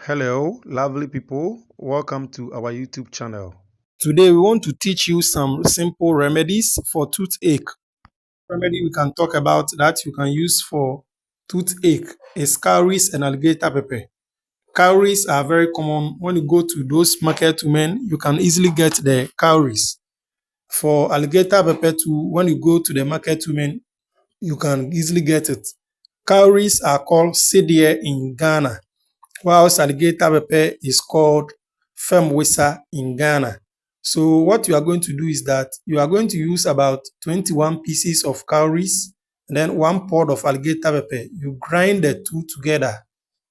Hello, lovely people. Welcome to our YouTube channel. Today, we want to teach you some simple remedies for toothache. Remedy we can talk about that you can use for toothache is cowries and alligator pepper. Cowries are very common. When you go to those market women, you can easily get the cowries. For alligator pepper too, when you go to the market women, you can easily get it. Cowries are called sedie in Ghana, whilst alligator pepper is called femwisa in Ghana. So what you are going to do is that you are going to use about 21 pieces of cowries and then 1 pod of alligator pepper. You grind the two together.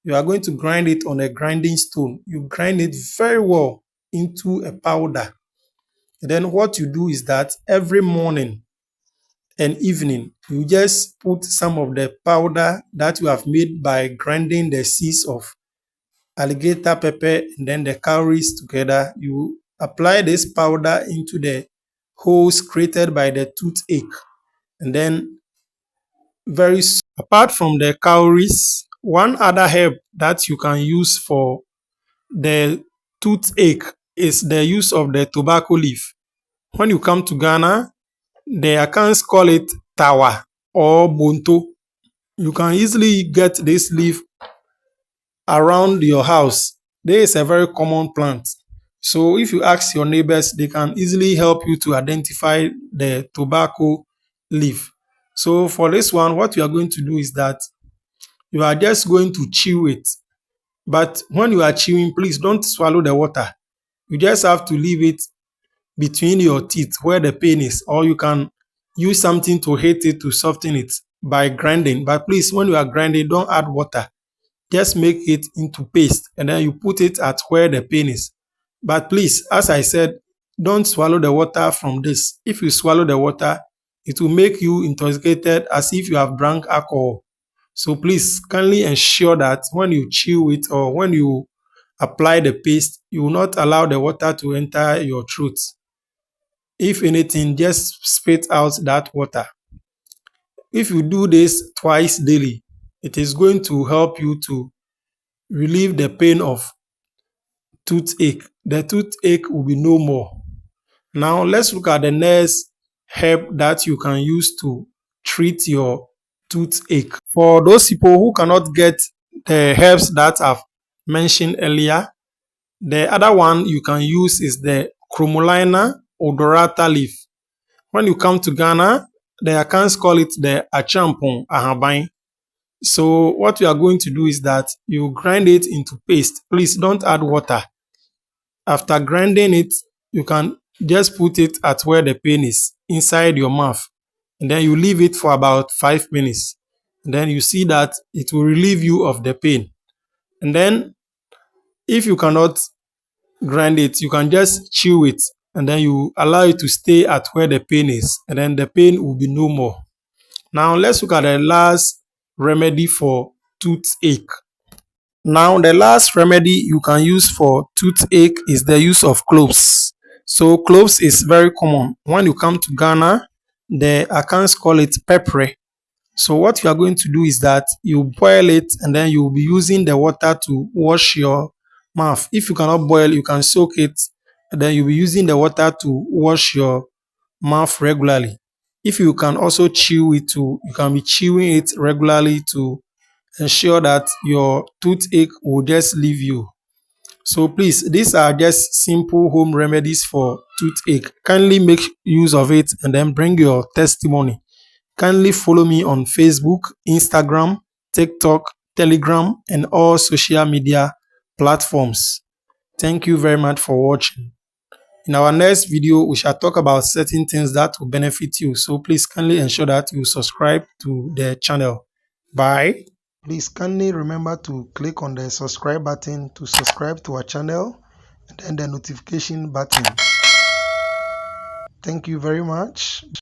You are going to grind it on a grinding stone. You grind it very well into a powder. And then what you do is that every morning and evening, you just put some of the powder that you have made by grinding the seeds of alligator pepper and then the cowries together. You apply this powder into the holes created by the toothache, and then very soon, apart from the cowries, one other herb that you can use for the toothache is the use of the tobacco leaf. When you come to Ghana, the Akans call it tawa or bonto. You can easily get this leaf around your house. This is a very common plant. So if you ask your neighbors, they can easily help you to identify the tobacco leaf. So for this one, what you are going to do is that you are just going to chew it. But when you are chewing, please don't swallow the water. You just have to leave it between your teeth where the pain is, or you can use something to hit it to soften it by grinding. But please, when you are grinding, don't add water. Just make it into paste and then you put it at where the pain is. But please, as I said, don't swallow the water from this. If you swallow the water, it will make you intoxicated as if you have drank alcohol. So please kindly ensure that when you chew it or when you apply the paste, you will not allow the water to enter your throat. If anything, just spit out that water. If you do this twice daily, it is going to help you to relieve the pain of toothache. The toothache will be no more. Now let's look at the next herb that you can use to treat your toothache. For those people who cannot get the herbs that I've mentioned earlier, the other one you can use is the Cromolina odorata leaf. When you come to Ghana, the Akans call it the achampon ahaban. So what you are going to do is that you grind it into paste. Please don't add water. After grinding it, you can just put it at where the pain is, inside your mouth. And then you leave it for about 5 minutes. And then you see that it will relieve you of the pain. And then if you cannot grind it, you can just chew it. And then you allow it to stay at where the pain is. And then the pain will be no more. Now let's look at the last remedy for toothache. Now, the last remedy you can use for toothache is the use of cloves. So, cloves is very common. When you come to Ghana, the Akans call it pepper. So, what you are going to do is that you boil it and then you will be using the water to wash your mouth. If you cannot boil, you can soak it and then you'll be using the water to wash your mouth regularly. If you can also chew it too, you can be chewing it regularly to ensure that your toothache will just leave you. So please, these are just simple home remedies for toothache. Kindly make use of it and then bring your testimony. Kindly follow me on Facebook, Instagram, TikTok, Telegram, and all social media platforms. Thank you very much for watching. In our next video, we shall talk about certain things that will benefit you. So please kindly ensure that you subscribe to the channel. Bye. Please kindly remember to click on the subscribe button to subscribe to our channel and then the notification button. Thank you very much.